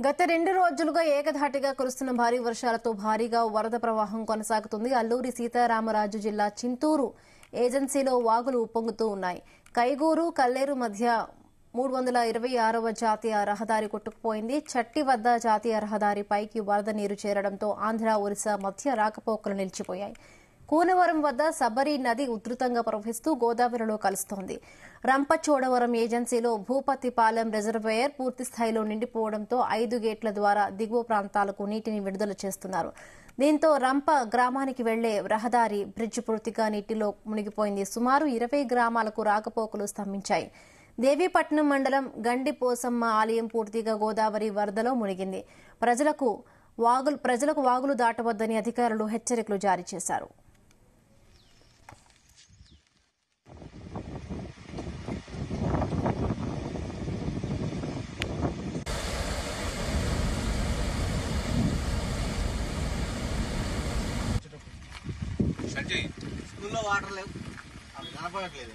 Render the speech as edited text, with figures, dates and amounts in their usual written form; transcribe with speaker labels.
Speaker 1: గత 2 రోజులుగా ఏకధాటిగా కురుస్తున్న భారీ వర్షాలతో భారీగా వరద ప్రవాహం కొనసాగుతుంది. అల్లూరి సీతారామరాజు జిల్లా చింతూరు ఏజెన్సీలో వాగులు ఉప్పొంగుతూ ఉన్నాయి. కైగూరు కల్లేరు మధ్య 326వ జాతీయ రహదారి కొట్టుకుపోయింది. చట్టి వద్ద జాతీయ రహదారి పైకి వరద నీరు చేరడంతో ఆంధ్ర ఒరిస్సా మధ్య రాకపోకలు నిలిచిపోయాయి. కూనవరం వద్ద సబరి నది ఉధృతంగా ప్రవహిస్తూ గోదావరిలో కలుస్తోంది. రంపచోడవరం ఏజెన్సీలో భూపతిపాలెం రిజర్వాయర్ పూర్తిస్థాయిలో నిండిపోవడంతో 5 గేట్ల ద్వారా దిగువ ప్రాంతాలకు నీటిని విడుదల చేస్తున్నారు. దీంతో రంప గ్రామానికి వెళ్లే రహదారి బ్రిడ్జ్ పూర్తిగా నీటిలో మునిగిపోయింది. సుమారు 20 గ్రామాలకు రాకపోకలు స్తంభించాయి. దేవీపట్నం మండలం గండి పోసమ్మ ఆలయం పూర్తిగా గోదావరి వరదలో మునిగింది. ప్రజలకు వాగులు దాటవద్దని అధికారులు హెచ్చరికలు జారీ చేశారు.
Speaker 2: స్కూల్లో వాటర్ లేవు, అవి కనపడట్లేదు.